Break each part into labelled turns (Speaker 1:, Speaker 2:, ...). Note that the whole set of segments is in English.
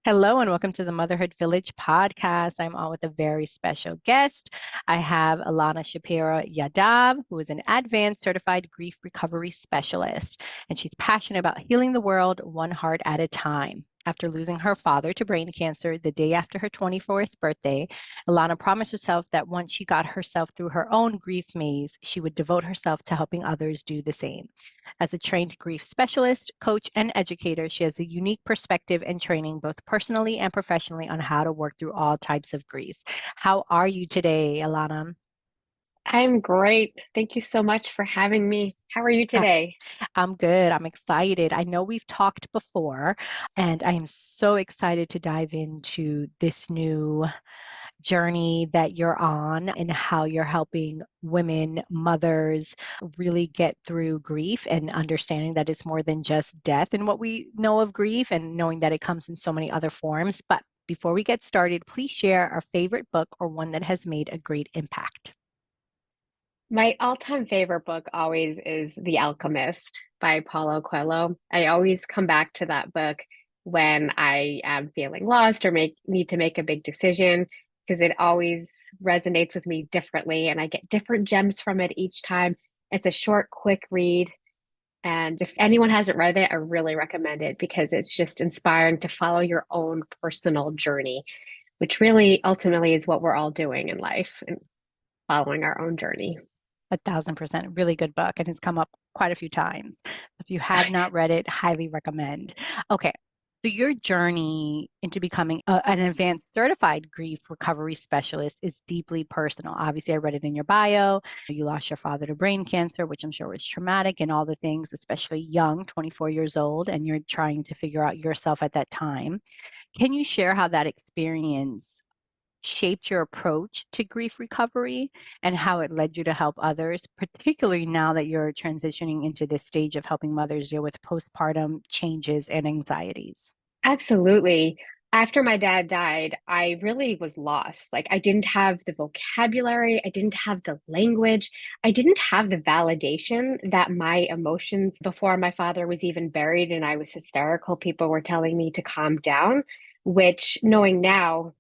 Speaker 1: Hello and welcome to the Motherhood Village podcast. I'm on with a very special guest. I have Ilana Shapiro Yahdav, who is an advanced certified grief recovery specialist, and she's passionate about healing the world one heart at a time. After losing her father to brain cancer the day after her 24th birthday, Ilana promised herself that once she got herself through her own grief maze, she would devote herself to helping others do the same. As a trained grief specialist, coach, and educator, she has a unique perspective and training, both personally and professionally, on how to work through all types of grief. How are you today, Alana?
Speaker 2: I'm great. Thank you so much for having me. How are you
Speaker 1: Uh,
Speaker 2: today?
Speaker 1: I'm good. I'm excited. I know we've talked before, and I am so excited to dive into this new journey that you're on and how you're helping women, mothers really get through grief and understanding that it's more than just death and what we know of grief and knowing that it comes in so many other forms. But before we get started, please share our favorite book or one that has made a great impact.
Speaker 2: My all-time favorite book always is The Alchemist by Paulo Coelho. I always come back to that book when I am feeling lost or need to make a big decision because it always resonates with me differently and I get different gems from it each time. It's a short, quick read. And if anyone hasn't read it, I really recommend it because it's just inspiring to follow your own personal journey, which really ultimately is what we're all doing in life and following our own journey.
Speaker 1: 1,000%, really good book, and has come up quite a few times. If you have not read it, highly recommend. Okay, so your journey into becoming an advanced certified grief recovery specialist is deeply personal. Obviously, I read it in your bio. You lost your father to brain cancer, which I'm sure was traumatic, and all the things, especially young, 24 years old, and you're trying to figure out yourself at that time. Can you share how that experience shaped your approach to grief recovery and how it led you to help others, particularly now that you're transitioning into this stage of helping mothers deal with postpartum changes and anxieties?
Speaker 2: Absolutely. After my dad died, I really was lost. Like, I didn't have the vocabulary, I didn't have the language, I didn't have the validation that my emotions before my father was even buried and I was hysterical. People were telling me to calm down, which knowing now,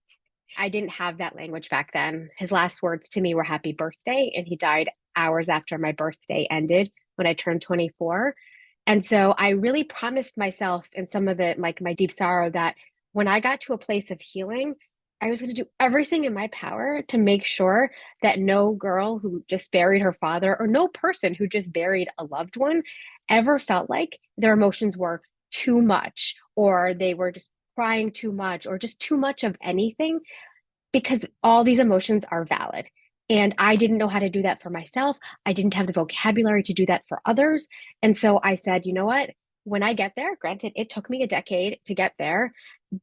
Speaker 2: I didn't have that language back then. His last words to me were happy birthday, and he died hours after my birthday ended when I turned 24. And so I really promised myself in some of the like my deep sorrow that when I got to a place of healing, I was going to do everything in my power to make sure that no girl who just buried her father or no person who just buried a loved one ever felt like their emotions were too much or they were just crying too much or just too much of anything because all these emotions are valid. And I didn't know how to do that for myself. I didn't have the vocabulary to do that for others. And so I said, you know what? When I get there, granted, it took me a decade to get there,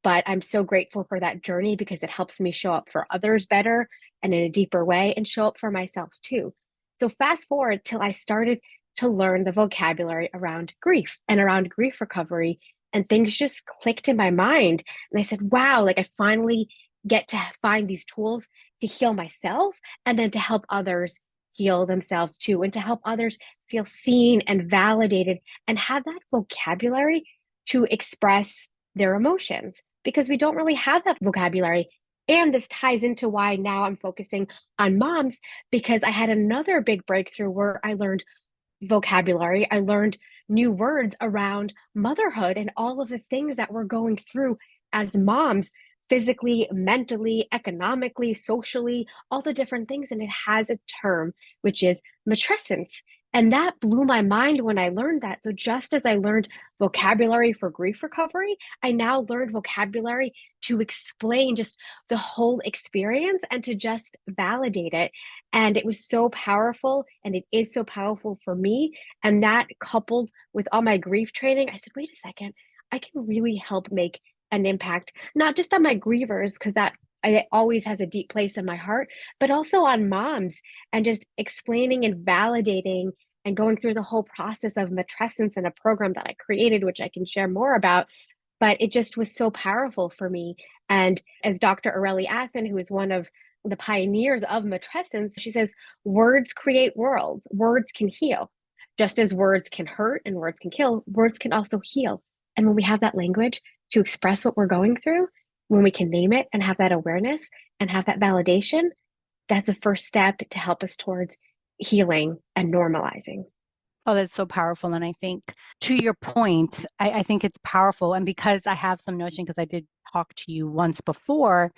Speaker 2: but I'm so grateful for that journey because it helps me show up for others better and in a deeper way and show up for myself too. So fast forward till I started to learn the vocabulary around grief and around grief recovery, and things just clicked in my mind. And I said, wow, like I finally get to find these tools to heal myself and then to help others heal themselves too, and to help others feel seen and validated and have that vocabulary to express their emotions because we don't really have that vocabulary. And this ties into why now I'm focusing on moms because I had another big breakthrough where I learned vocabulary. I learned new words around motherhood and all of the things that we're going through as moms, physically, mentally, economically, socially, all the different things. And it has a term, which is matrescence. And that blew my mind when I learned that. So, just as I learned vocabulary for grief recovery, I now learned vocabulary to explain just the whole experience and to just validate it. And it was so powerful, and it is so powerful for me. And that coupled with all my grief training, I said, wait a second, I can really help make an impact, not just on my grievers, because it always has a deep place in my heart, but also on moms and just explaining and validating and going through the whole process of matrescence in a program that I created, which I can share more about. But it just was so powerful for me. And as Dr. Aurelie Athen, who is one of the pioneers of matrescence, she says, words create worlds. Words can heal. Just as words can hurt and words can kill, words can also heal. And when we have that language to express what we're going through, when we can name it and have that awareness and have that validation, that's a first step to help us towards healing and normalizing.
Speaker 1: Oh, that's so powerful. And I think to your point, I think it's powerful. And because I have some notion, because I did talk to you once before,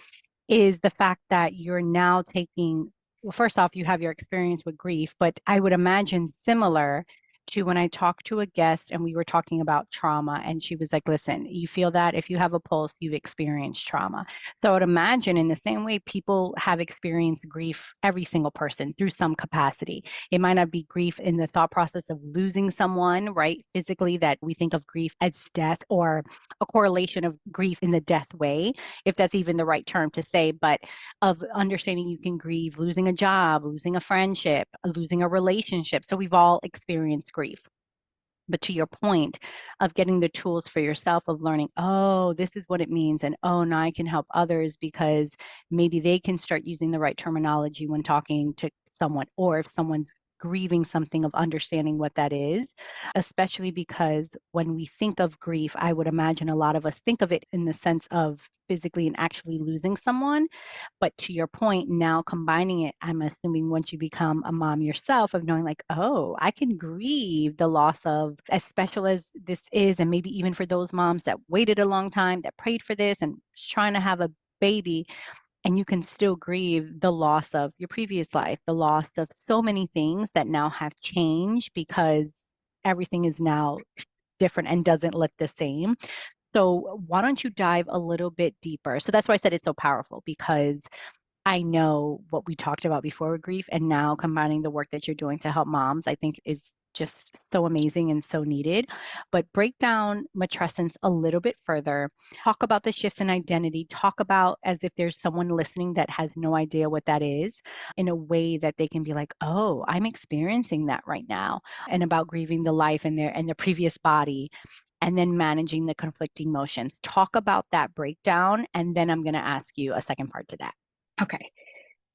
Speaker 1: is the fact that you're now taking, well, first off, you have your experience with grief, but I would imagine similar to when I talked to a guest and we were talking about trauma, and she was like, listen, you feel that if you have a pulse, you've experienced trauma. So I would imagine in the same way people have experienced grief, every single person through some capacity. It might not be grief in the thought process of losing someone, right? Physically, that we think of grief as death, or a correlation of grief in the death way, if that's even the right term to say, but of understanding you can grieve losing a job, losing a friendship, losing a relationship. So we've all experienced grief. But to your point of getting the tools for yourself of learning, oh, this is what it means. And oh, now I can help others because maybe they can start using the right terminology when talking to someone, or if someone's grieving something, of understanding what that is, especially because when we think of grief, I would imagine a lot of us think of it in the sense of physically and actually losing someone. But to your point, now combining it, I'm assuming once you become a mom yourself, of knowing like, oh, I can grieve the loss of, as special as this is, and maybe even for those moms that waited a long time, that prayed for this and trying to have a baby, and you can still grieve the loss of your previous life, the loss of so many things that now have changed because everything is now different and doesn't look the same. So why don't you dive a little bit deeper? So that's why I said it's so powerful, because I know what we talked about before with grief, and now combining the work that you're doing to help moms, I think is just so amazing and so needed. But break down matrescence a little bit further. Talk about the shifts in identity. Talk about, as if there's someone listening that has no idea what that is, in a way that they can be like, oh, I'm experiencing that right now. And about grieving the life in their previous body, and then managing the conflicting emotions. Talk about that breakdown, and then I'm going to ask you a second part to that.
Speaker 2: Okay.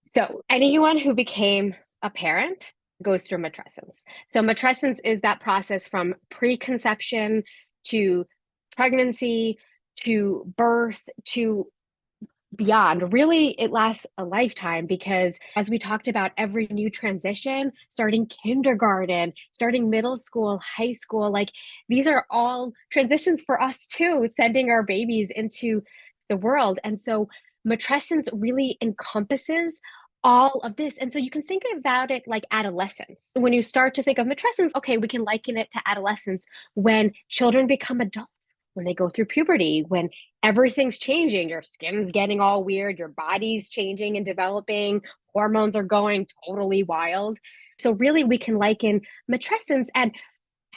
Speaker 2: So anyone who became a parent goes through matrescence. So matrescence is that process from preconception to pregnancy to birth to beyond. Really, it lasts a lifetime because, as we talked about, every new transition, starting kindergarten, starting middle school, high school, like these are all transitions for us too, sending our babies into the world. And so matrescence really encompasses all of this. And so you can think about it like adolescence. When you start to think of matrescence, okay, we can liken it to adolescence when children become adults, when they go through puberty, when everything's changing, your skin's getting all weird, your body's changing and developing, hormones are going totally wild. So really we can liken matrescence, and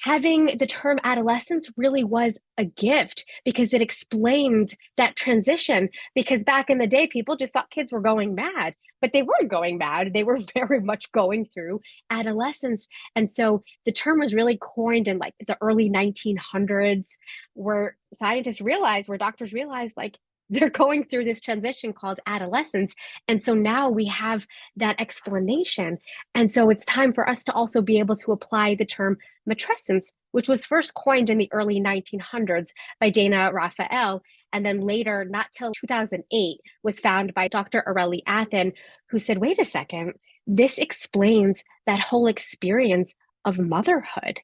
Speaker 2: having the term adolescence really was a gift because it explained that transition. Because back in the day, people just thought kids were going mad, but they weren't going mad. They were very much going through adolescence. And so the term was really coined in like the early 1900s, where scientists realized, where doctors realized, like, they're going through this transition called adolescence. And so now we have that explanation. And so it's time for us to also be able to apply the term matrescence, which was first coined in the early 1900s by Dana Raphael, and then later, not till 2008, was found by Dr. Aurelie Athen, who said, wait a second, this explains that whole experience of motherhood,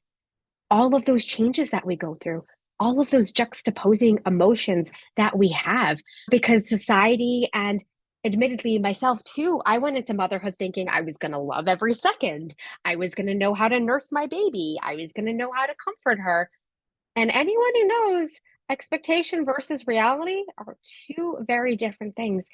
Speaker 2: all of those changes that we go through, all of those juxtaposing emotions that we have, because society, and admittedly myself too, I went into motherhood thinking I was going to love every second. I was going to know how to nurse my baby. I was going to know how to comfort her. And anyone who knows, expectation versus reality are two very different things.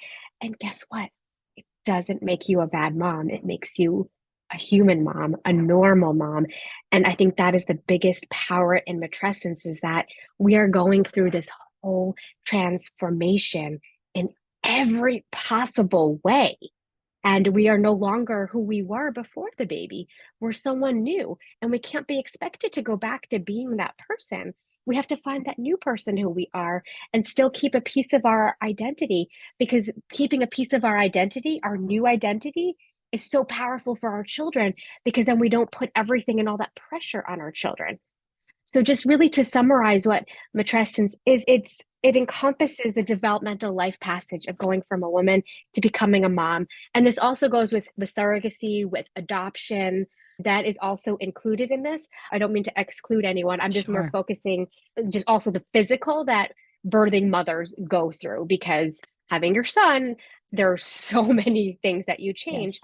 Speaker 2: And guess what? It doesn't make you a bad mom. It makes you a human mom, a normal mom. And I think that is the biggest power in matrescence, is that we are going through this whole transformation in every possible way. And we are no longer who we were before the baby. We're someone new, and we can't be expected to go back to being that person. We have to find that new person who we are and still keep a piece of our identity, because keeping a piece of our identity, our new identity, is so powerful for our children, because then we don't put everything and all that pressure on our children. So just really to summarize what matrescence is, it encompasses the developmental life passage of going from a woman to becoming a mom. And this also goes with surrogacy, with adoption. That is also included in this. I don't mean to exclude anyone. I'm just more
Speaker 1: Sure.
Speaker 2: focusing just also the physical that birthing mothers go through because having your son, there are so many things that you change.
Speaker 1: Yes.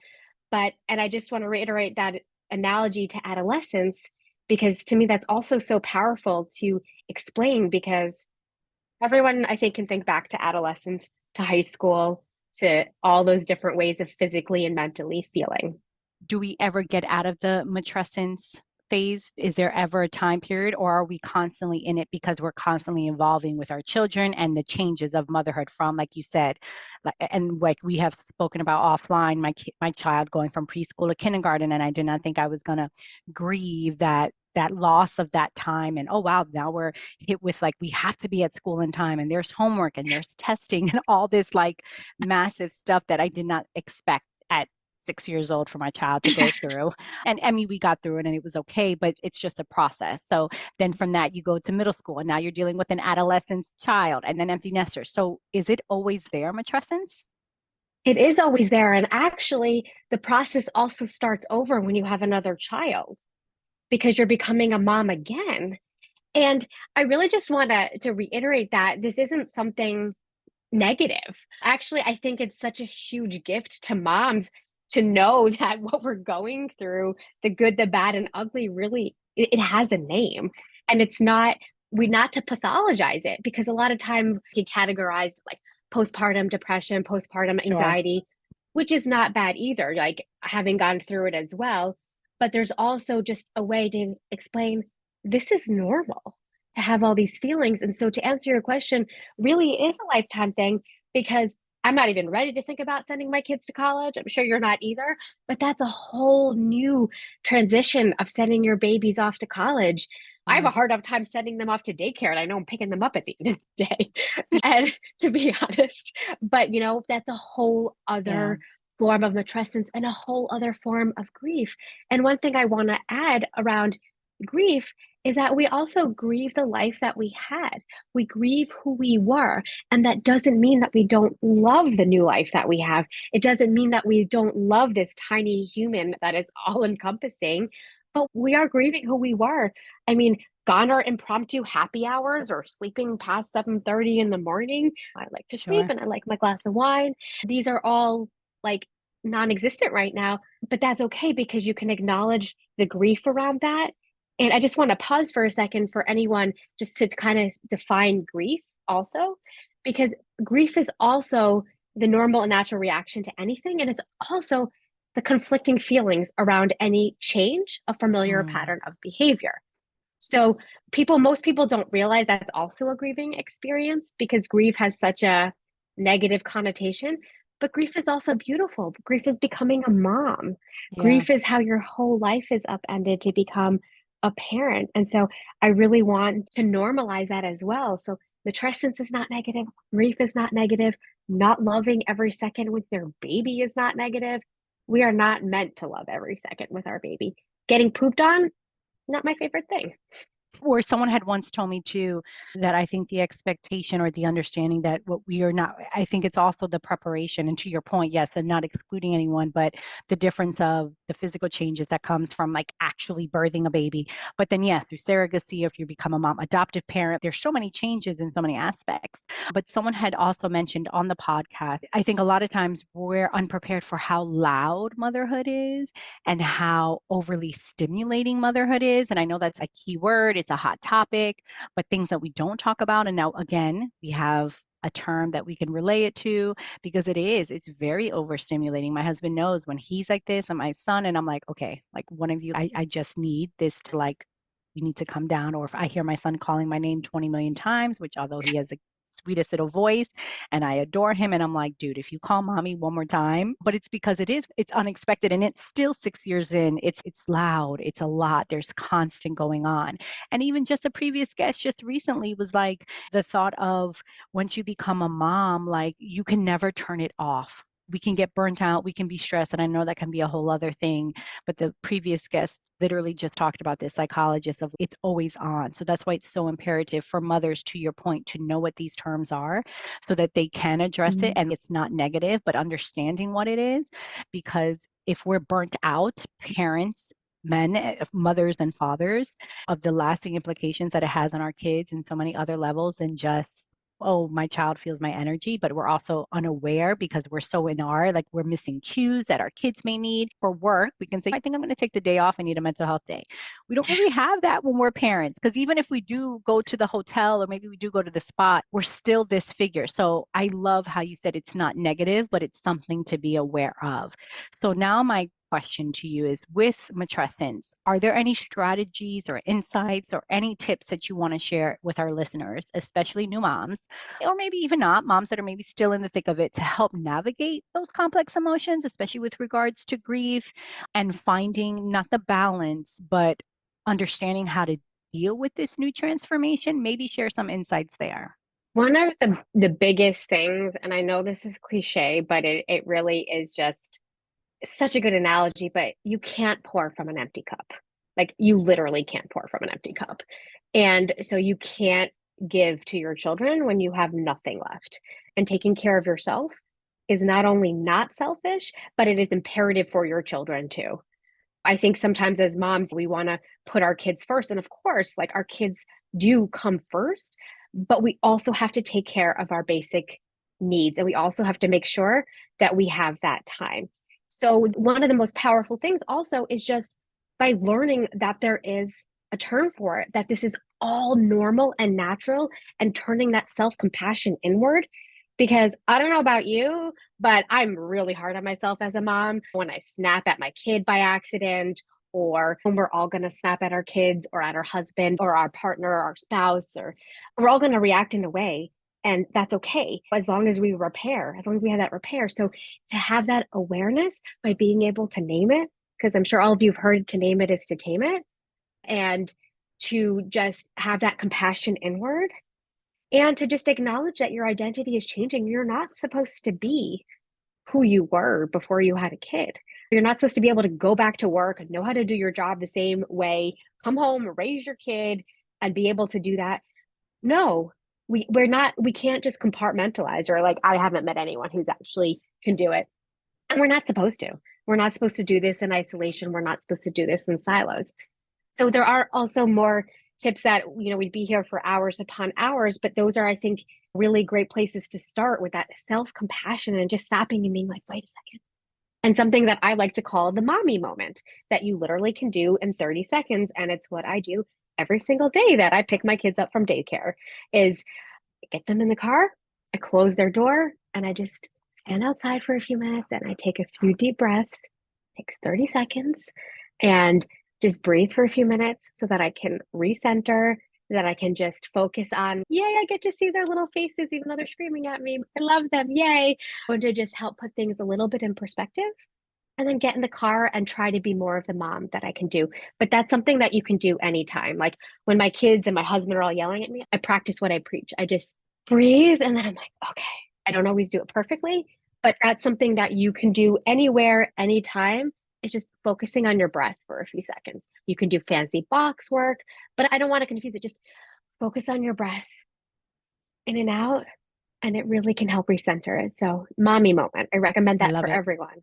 Speaker 2: But, and I just want to reiterate that analogy to adolescence because to me, that's also so powerful to explain because everyone, I think, can think back to adolescence, to high school, to all those different ways of physically and mentally feeling.
Speaker 1: Do we ever get out of the matrescence phase? Is there ever a time period, or are we constantly in it because we're constantly evolving with our children and the changes of motherhood from, like you said, and like we have spoken about offline, my child going from preschool to kindergarten, and I did not think I was going to grieve that loss of that time and oh wow, now we're hit with like we have to be at school in time and there's homework and there's testing and all this like massive stuff that I did not expect at 6 years old for my child to go through. And I mean, we got through it and it was okay, but it's just a process. So then from that, you go to middle school and now you're dealing with an adolescent child and then empty nesters. So is it always there, matrescence?
Speaker 2: It is always there. And actually, the process also starts over when you have another child because you're becoming a mom again. And I really just want to reiterate that this isn't something negative. Actually, I think it's such a huge gift to moms to know that what we're going through, the good, the bad, and ugly, really, it has a name. And it's not, we not to pathologize it because a lot of time we categorize like postpartum depression, postpartum
Speaker 1: Sure.
Speaker 2: anxiety, which is not bad either, like having gone through it as well. But there's also just a way to explain this is normal to have all these feelings. And so to answer your question, really is a lifetime thing because I'm not even ready to think about sending my kids to college. I'm sure you're not either, but that's a whole new transition of sending your babies off to college. I have a
Speaker 1: Yes.
Speaker 2: hard enough time sending them off to daycare, and I know I'm picking them up at the end of the day. And to be honest, but that's a whole
Speaker 1: Yeah.
Speaker 2: other form of matrescence and a whole other form of grief. And one thing I want to add around grief is that we also grieve the life that we had. We grieve who we were. And that doesn't mean that we don't love the new life that we have. It doesn't mean that we don't love this tiny human that is all encompassing, but we are grieving who we were. I mean, gone are impromptu happy hours or sleeping past 7:30 in the morning. I like to sleep
Speaker 1: Sure.
Speaker 2: and I like my glass of wine. These are all like non-existent right now, but that's okay because you can acknowledge the grief around that. And I just want to pause for a second for anyone just to kind of define grief also, because grief is also the normal and natural reaction to anything. And it's also the conflicting feelings around any change, a familiar
Speaker 1: Mm.
Speaker 2: pattern of behavior. So most people don't realize that's also a grieving experience because grief has such a negative connotation. But grief is also beautiful. Grief is becoming a mom.
Speaker 1: Yeah.
Speaker 2: Grief is how your whole life is upended to become a parent. And so I really want to normalize that as well. So matrescence is not negative, grief is not negative, not loving every second with your baby is not negative. We are not meant to love every second with our baby. Getting pooped on, not my favorite thing.
Speaker 1: Or someone had once told me too that I think the expectation or the understanding that what we are not, I think it's also the preparation. And to your point, yes, and not excluding anyone, but the difference of the physical changes that comes from like actually birthing a baby. But then, yes, through surrogacy, if you become a mom, adoptive parent, there's so many changes in so many aspects. But someone had also mentioned on the podcast, I think a lot of times we're unprepared for how loud motherhood is and how overly stimulating motherhood is. And I know that's a key word, it's a hot topic, but things that we don't talk about. And now, again, we have a term that we can relay it to because it's very overstimulating. My husband knows when he's like this and my son, and I'm like, okay, like one of you, I just need this to like, we need to come down. Or if I hear my son calling my name 20 million times, which although he has the sweetest little voice and I adore him. And I'm like, dude, if you call mommy one more time, but it's because it's unexpected and it's still 6 years in. It's loud. It's a lot. There's constant going on. And even just a previous guest just recently was like the thought of once you become a mom, like you can never turn it off. we can get burnt out, we can be stressed, and I know that can be a whole other thing, but the previous guest literally just talked about this psychologist of it's always on. So that's why it's so imperative for mothers, to your point, to know what these terms are so that they can address it
Speaker 2: Mm.
Speaker 1: and it's not negative, but understanding what it is. Because if we're burnt out, parents, men, mothers and fathers, of the lasting implications that it has on our kids in so many other levels than just, oh, my child feels my energy, but we're also unaware because we're so in our, like, we're missing cues that our kids may need for work. We can say, I think I'm going to take the day off. I need a mental health day. We don't really have that when we're parents, because even if we do go to the hotel or maybe we do go to the spot, we're still this figure. So I love how you said it's not negative, but it's something to be aware of. So now my question to you is, with matrescence, are there any strategies or insights or any tips that you want to share with our listeners, especially new moms, or maybe even not, moms that are maybe still in the thick of it, to help navigate those complex emotions, especially with regards to grief and finding not the balance, but understanding how to deal with this new transformation? Maybe share some insights there.
Speaker 2: One of the biggest things, and I know this is cliche, but it really is just such a good analogy, but you can't pour from an empty cup. Like you literally can't pour from an empty cup. And so you can't give to your children when you have nothing left. And taking care of yourself is not only not selfish, but it is imperative for your children too. I think sometimes as moms, we want to put our kids first. And of course, like our kids do come first, but we also have to take care of our basic needs. And we also have to make sure that we have that time. So, one of the most powerful things also is just by learning that there is a term for it, that this is all normal and natural, and turning that self compassion inward. Because I don't know about you, but I'm really hard on myself as a mom when I snap at my kid by accident, or when we're all going to snap at our kids or at our husband or our partner or our spouse, or we're all going to react in a way. And that's okay as long as we repair, as long as we have that repair. So to have that awareness by being able to name it, because I'm sure all of you have heard to name it is to tame it, and to just have that compassion inward and to just acknowledge that your identity is changing. You're not supposed to be who you were before you had a kid. You're not supposed to be able to go back to work and know how to do your job the same way, come home, raise your kid, and be able to do that. No, we're not, we can't just compartmentalize, or like I haven't met anyone who's actually can do it. And we're not supposed to. We're not supposed to do this in isolation. We're not supposed to do this in silos. So there are also more tips that, we'd be here for hours upon hours, but those are, I think, really great places to start with that self-compassion and just stopping and being like, wait a second. And something that I like to call the mommy moment that you literally can do in 30 seconds. And it's what I do every single day that I pick my kids up from daycare is get them in the car, I close their door, and I just stand outside for a few minutes and I take a few deep breaths, takes 30 seconds, and just breathe for a few minutes so that I can recenter, that I can just focus on, yay, I get to see their little faces, even though they're screaming at me. I love them, yay. And to just help put things a little bit in perspective. And then get in the car and try to be more of the mom that I can do. But that's something that you can do anytime. Like when my kids and my husband are all yelling at me, I practice what I preach. I just breathe and then I'm like, okay, I don't always do it perfectly, but that's something that you can do anywhere, anytime. It's just focusing on your breath for a few seconds. You can do fancy box work, but I don't want to confuse it. Just focus on your breath in and out, and it really can help recenter it. So, mommy moment. I recommend
Speaker 1: I
Speaker 2: that
Speaker 1: love
Speaker 2: for
Speaker 1: it.
Speaker 2: everyone.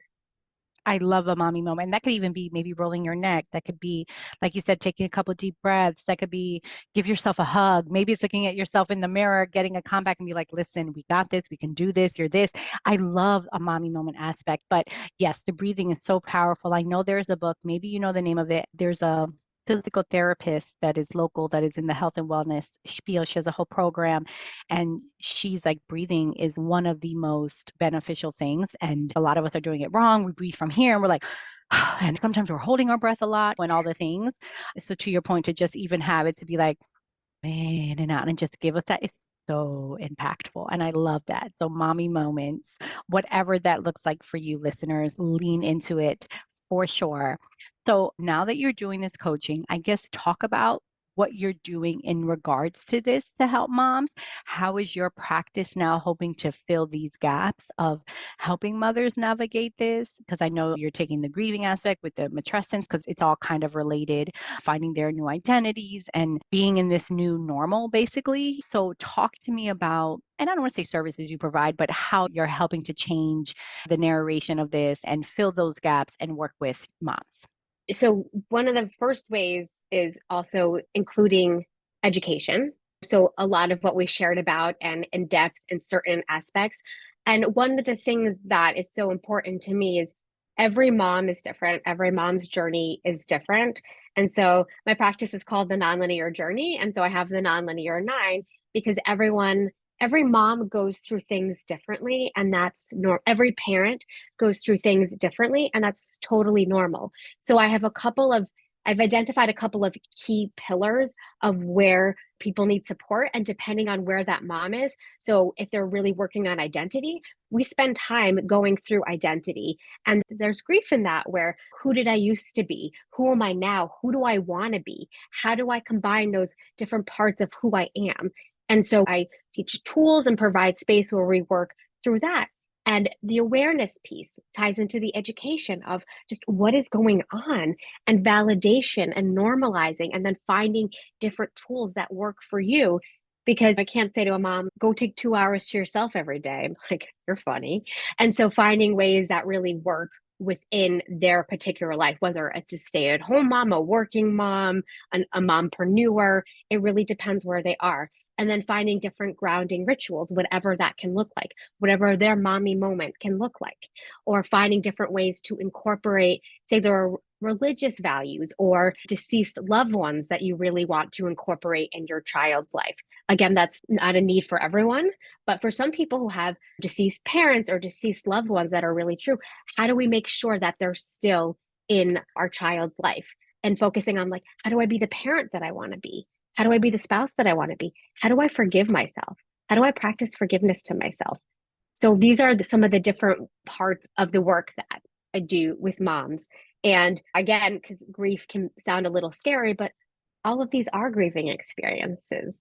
Speaker 1: I love a mommy moment. And that could even be maybe rolling your neck. That could be, like you said, taking a couple of deep breaths. That could be give yourself a hug. Maybe it's looking at yourself in the mirror, getting a comeback and be like, listen, we got this. We can do this. You're this. I love a mommy moment aspect. But yes, the breathing is so powerful. I know there's a book, maybe you know the name of it. There's a physical therapist that is local, that is in the health and wellness spiel. She has a whole program, and she's like, breathing is one of the most beneficial things, and a lot of us are doing it wrong. We breathe from here and we're like and sometimes we're holding our breath a lot when all the things. So to your point, to just even have it to be like in and out and just give us that is so impactful. And I love that. So mommy moments, whatever that looks like for you listeners, lean into it for sure. So now that you're doing this coaching, I guess talk about what you're doing in regards to this to help moms. How is your practice now hoping to fill these gaps of helping mothers navigate this? Because I know you're taking the grieving aspect with the matrescence, because it's all kind of related, finding their new identities and being in this new normal, basically. So, talk to me about, and I don't want to say services you provide, but how you're helping to change the narration of this and fill those gaps and work with moms.
Speaker 2: So one of the first ways is also including education. So a lot of what we shared about and in depth in certain aspects. And one of the things that is so important to me is every mom is different. Every mom's journey is different. And so my practice is called the nonlinear journey. And so I have the nonlinear nine because every mom goes through things differently. And that's every parent goes through things differently. And that's totally normal. So I've identified a couple of key pillars of where people need support and depending on where that mom is. So if they're really working on identity, we spend time going through identity. And there's grief in that where who did I used to be? Who am I now? Who do I want to be? How do I combine those different parts of who I am? And so I teach tools and provide space where we work through that. And the awareness piece ties into the education of just what is going on and validation and normalizing, and then finding different tools that work for you. Because I can't say to a mom, go take 2 hours to yourself every day. I'm like, you're funny. And so finding ways that really work within their particular life, whether it's a stay at home mom, a working mom, a mompreneur, it really depends where they are. And then finding different grounding rituals, whatever that can look like, whatever their mommy moment can look like, or finding different ways to incorporate, say, there are religious values or deceased loved ones that you really want to incorporate in your child's life. Again, that's not a need for everyone, but for some people who have deceased parents or deceased loved ones that are really true, how do we make sure that they're still in our child's life? And focusing on, like, how do I be the parent that I want to be? How do I be the spouse that I want to be? How do I forgive myself? How do I practice forgiveness to myself? So these are some of the different parts of the work that I do with moms. And again, because grief can sound a little scary, but all of these are grieving experiences.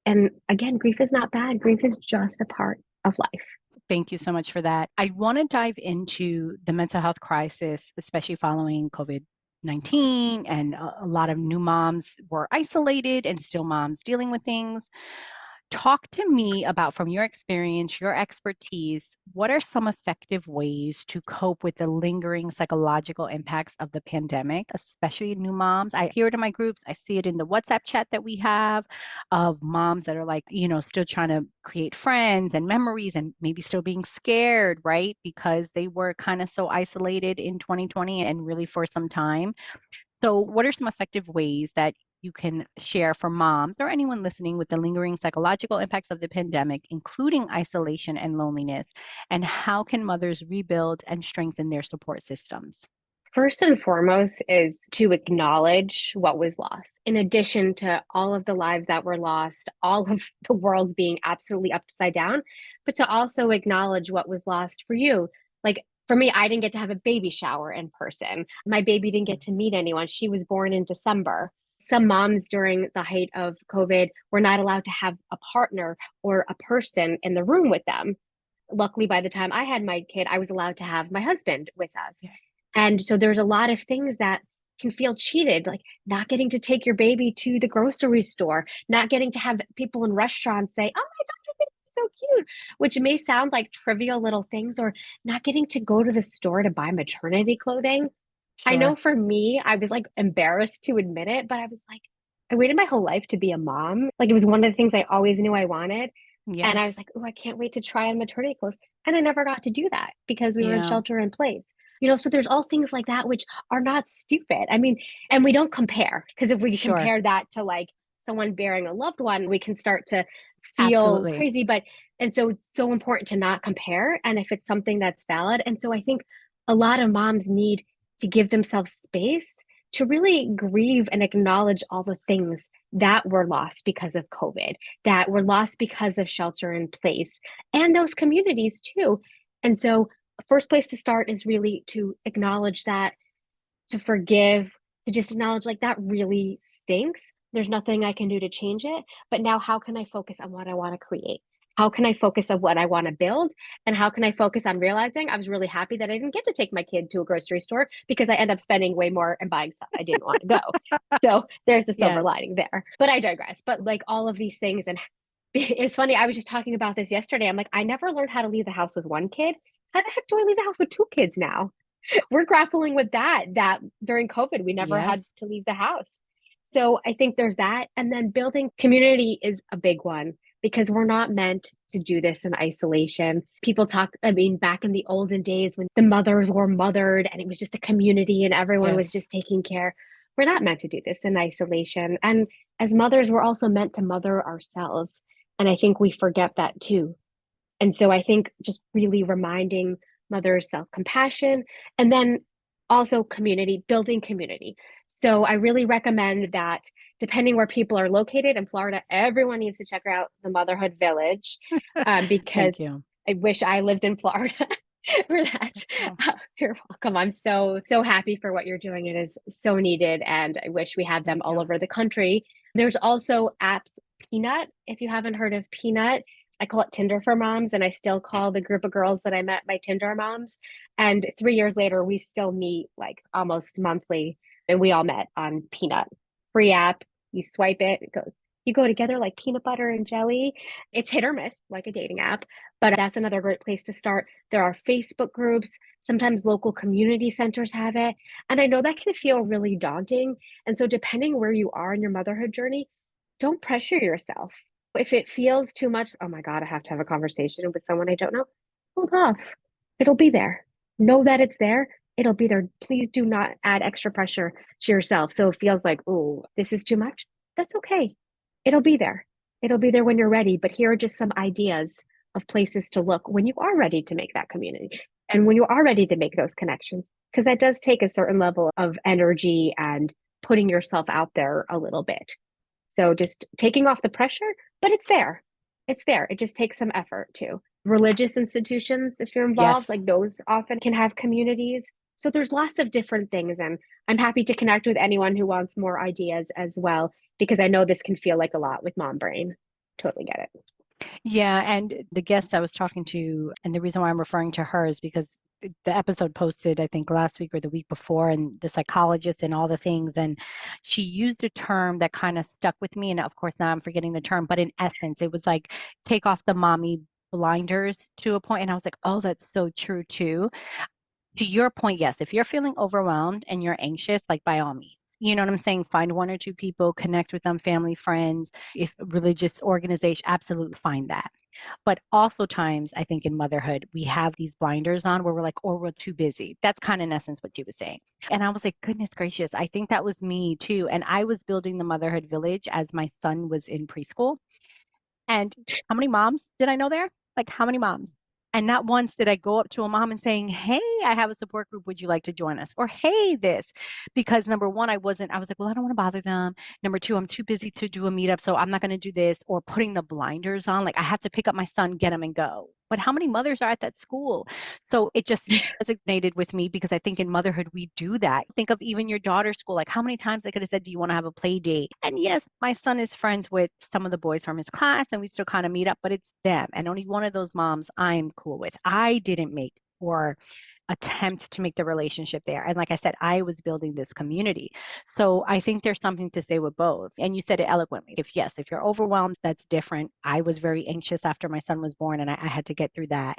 Speaker 2: And again, grief is not bad. Grief is just a part of life.
Speaker 1: Thank you so much for that. I want to dive into the mental health crisis, especially following COVID-19, and a lot of new moms were isolated and still moms dealing with things. Talk to me about, from your experience, your expertise, what are some effective ways to cope with the lingering psychological impacts of the pandemic, especially new moms? I hear it in my groups. I see it in the WhatsApp chat that we have of moms that are like, still trying to create friends and memories and maybe still being scared, right? Because they were kind of so isolated in 2020 and really for some time. So, what are some effective ways that you can share for moms or anyone listening with the lingering psychological impacts of the pandemic, including isolation and loneliness? And how can mothers rebuild and strengthen their support systems?
Speaker 2: First and foremost is to acknowledge what was lost. In addition to all of the lives that were lost, all of the world being absolutely upside down, but to also acknowledge what was lost for you. Like for me, I didn't get to have a baby shower in person. My baby didn't get to meet anyone. She was born in December. Some moms during the height of COVID were not allowed to have a partner or a person in the room with them. Luckily, by the time I had my kid, I was allowed to have my husband with us.
Speaker 1: Yeah.
Speaker 2: And so there's a lot of things that can feel cheated, like not getting to take your baby to the grocery store, not getting to have people in restaurants say, "Oh my God, your baby's so cute," which may sound like trivial little things, or not getting to go to the store to buy maternity clothing. I know
Speaker 1: Sure.
Speaker 2: for me, I was like embarrassed to admit it, but I was like, I waited my whole life to be a mom. Like it was one of the things I always knew I wanted. And I was
Speaker 1: Yes.
Speaker 2: like, oh, I can't wait to try on maternity clothes. And I never got to do that because we were in
Speaker 1: Yeah.
Speaker 2: shelter in place. So there's all things like that which are not stupid. I mean, and we don't compare because if we
Speaker 1: Sure.
Speaker 2: compare that to like someone bearing a loved one, we can start to feel
Speaker 1: Absolutely.
Speaker 2: crazy. And so it's so important to not compare. And if it's something that's valid. And so I think a lot of moms need to give themselves space to really grieve and acknowledge all the things that were lost because of COVID, that were lost because of shelter in place, and those communities too. And so, first place to start is really to acknowledge that, to forgive, to just acknowledge like that really stinks. There's nothing I can do to change it. But now, how can I focus on what I want to create? How can I focus on what I want to build? And how can I focus on realizing I was really happy that I didn't get to take my kid to a grocery store because I end up spending way more and buying stuff I didn't want to go. So there's the silver
Speaker 1: Yes.
Speaker 2: lining there. But I digress. But like all of these things, and it's funny, I was just talking about this yesterday. I'm like, I never learned how to leave the house with one kid. How the heck do I leave the house with two kids now? We're grappling with that during COVID, we never had
Speaker 1: Yes.
Speaker 2: to leave the house. So I think there's that. And then building community is a big one because we're not meant to do this in isolation. People talk, I mean, back in the olden days when the mothers were mothered and it was just a community and everyone was
Speaker 1: Yes.
Speaker 2: just taking care. We're not meant to do this in isolation. And as mothers, we're also meant to mother ourselves. And I think we forget that too. And so I think just really reminding mothers self-compassion and then also community, building community. So I really recommend that depending where people are located in Florida, everyone needs to check out the Motherhood Village
Speaker 1: Thank
Speaker 2: because
Speaker 1: you.
Speaker 2: I wish I lived in Florida for that.
Speaker 1: Oh,
Speaker 2: You're welcome. I'm so happy for what you're doing. It is so needed, and I wish we had them
Speaker 1: thank
Speaker 2: all
Speaker 1: you.
Speaker 2: over the country. There's also apps, Peanut, if you haven't heard of Peanut. I call it Tinder for moms, and I still call the group of girls that I met my Tinder moms. And 3 years later, we still meet like almost monthly, and we all met on Peanut. Free app. You swipe it, it goes. You go together like peanut butter and jelly. It's hit or miss, like a dating app, but that's another great place to start. There are Facebook groups. Sometimes local community centers have it. And I know that can feel really daunting. And so, depending where you are in your motherhood journey, don't pressure yourself. If it feels too much, oh my God, I have to have a conversation with someone I don't know, hold off. It'll be there. Know that it's there. It'll be there. Please do not add extra pressure to yourself. So it feels like, oh, this is too much. That's okay. It'll be there. It'll be there when you're ready. But here are just some ideas of places to look when you are ready to make that community and when you are ready to make those connections, because that does take a certain level of energy and putting yourself out there a little bit. So just taking off the pressure, but it's there. It's there. It just takes some effort too. Religious institutions, if you're involved,
Speaker 1: Yes.
Speaker 2: like those often can have communities. So there's lots of different things. And I'm happy to connect with anyone who wants more ideas as well, because I know this can feel like a lot with mom brain. Totally get it.
Speaker 1: Yeah, and the guest I was talking to, and the reason why I'm referring to her is because the episode posted, I think last week or the week before, and the psychologist and all the things, and she used a term that kind of stuck with me. And of course, now I'm forgetting the term, but in essence, it was like take off the mommy blinders to a point. And I was like, oh, that's so true too. To your point, yes, if you're feeling overwhelmed and you're anxious, like by all means, you know what I'm saying? Find one or two people, connect with them, family, friends, if religious organization, absolutely find that. But also times, I think in motherhood, we have these blinders on where we're like, or we're too busy. That's kind of in essence what she was saying. And I was like, goodness gracious, I think that was me too. And I was building the Motherhood Village as my son was in preschool. And how many moms did I know there? Like, how many moms? And not once did I go up to a mom and saying, hey, I have a support group. Would you like to join us? Or, hey, this. Because number one, I was like, well, I don't want to bother them. Number two, I'm too busy to do a meetup. So I'm not going to do this. Or putting the blinders on. Like, I have to pick up my son, get him, and go. But how many mothers are at that school? So it just resonated with me because I think in motherhood we do that. Think of even your daughter's school. Like how many times I could have said, do you want to have a play date? And yes, my son is friends with some of the boys from his class and we still kind of meet up, but it's them. And only one of those moms I'm cool with. I didn't make or attempt to make the relationship there. And like I said, I was building this community. So I think there's something to say with both. And you said it eloquently. If yes, if you're overwhelmed, that's different. I was very anxious after my son was born and I had to get through that.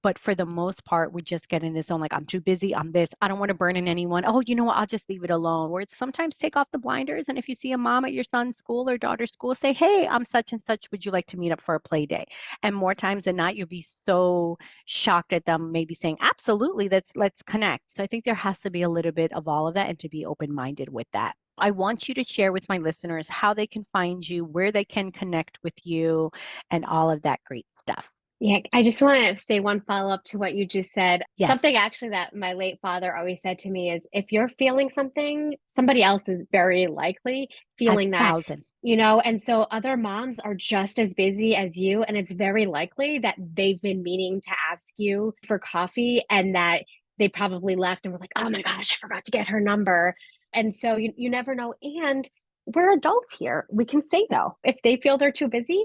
Speaker 1: But for the most part, we just get in this zone like, I'm too busy. I'm this. I don't want to burn in anyone. Oh, you know what? I'll just leave it alone. Where it's sometimes take off the blinders. And if you see a mom at your son's school or daughter's school, say, hey, I'm such and such. Would you like to meet up for a play day? And more times than not, you'll be so shocked at them maybe saying, absolutely, let's connect. So I think there has to be a little bit of all of that and to be open-minded with that. I want you to share with my listeners how they can find you, where they can connect with you, and all of that great stuff.
Speaker 2: Yeah, I just want to say one follow-up to what you just said.
Speaker 1: Yes,
Speaker 2: Something actually that my late father always said to me is if you're feeling something, somebody else is very likely
Speaker 1: a
Speaker 2: feeling that,
Speaker 1: thousand.
Speaker 2: and so other moms are just as busy as you, and it's very likely that they've been meaning to ask you for coffee and that they probably left and were like, oh my gosh, I forgot to get her number. And so you never know. And we're adults here. We can say no. If they feel they're too busy,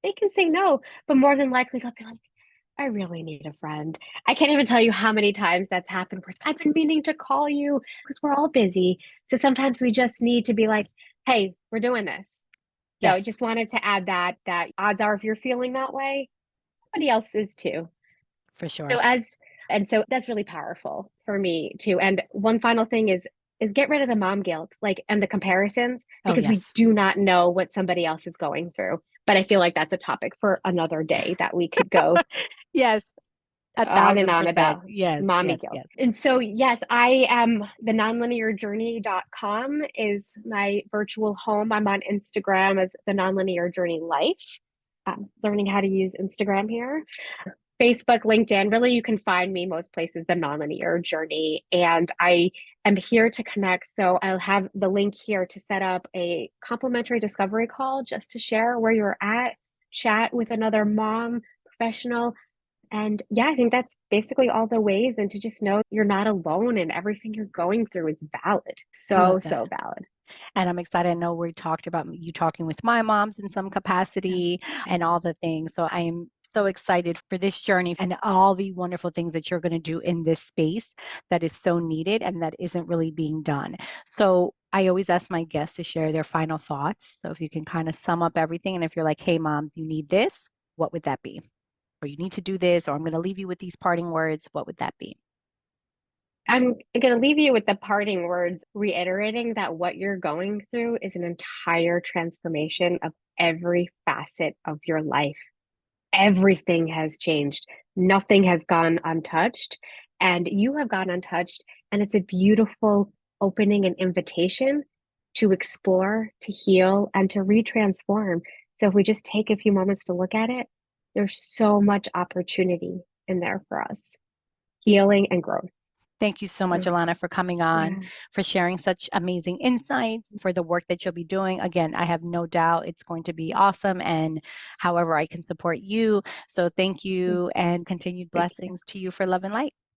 Speaker 2: they can say no. But more than likely, they'll be like, I really need a friend. I can't even tell you how many times that's happened where I've been meaning to call you because we're all busy. So sometimes we just need to be like, hey, we're doing this. So
Speaker 1: Yes,
Speaker 2: just wanted to add that odds are if you're feeling that way, somebody else is too.
Speaker 1: for sure.
Speaker 2: So as and so that's really powerful for me too. And one final thing is get rid of the mom guilt, like and the comparisons,
Speaker 1: Oh,
Speaker 2: because we
Speaker 1: yes.
Speaker 2: do not know what somebody else is going through. But I feel like that's a topic for another day that we could go
Speaker 1: Yes, a
Speaker 2: on and
Speaker 1: thousand
Speaker 2: on
Speaker 1: percent.
Speaker 2: about
Speaker 1: Yes,
Speaker 2: mommy
Speaker 1: yes,
Speaker 2: guilt.
Speaker 1: yes.
Speaker 2: And so, yes, I am the nonlinearjourney.com is my virtual home. I'm on Instagram as the nonlinear journey life. Learning how to use Instagram here. Facebook, LinkedIn, really you can find me most places, the nonlinear journey. And I am here to connect. So I'll have the link here to set up a complimentary discovery call just to share where you're at, chat with another mom, professional, and yeah, I think that's basically all the ways, and to just know you're not alone and everything you're going through is valid.
Speaker 1: I
Speaker 2: So,
Speaker 1: love that.
Speaker 2: so valid.
Speaker 1: And I'm excited. I know we talked about you talking with my moms in some capacity and all the things. So I am so excited for this journey and all the wonderful things that you're going to do in this space that is so needed and that isn't really being done. So I always ask my guests to share their final thoughts. So if you can kind of sum up everything, and if you're like, hey, moms, you need this, what would that be? Or you need to do this, or I'm going to leave you with these parting words, what would that be?
Speaker 2: I'm going to leave you with the parting words, reiterating that what you're going through is an entire transformation of every facet of your life. Everything has changed. Nothing has gone untouched, and you have gone untouched. And it's a beautiful opening and invitation to explore, to heal, and to retransform. So if we just take a few moments to look at it, there's so much opportunity in there for us, healing and growth.
Speaker 1: Thank you so much,
Speaker 2: So,
Speaker 1: Ilana, for coming on,
Speaker 2: yeah,
Speaker 1: for sharing such amazing insights, for the work that you'll be doing. Again, I have no doubt it's going to be awesome, and however I can support you. So thank you and continued
Speaker 2: thank you.
Speaker 1: blessings to you for love and light.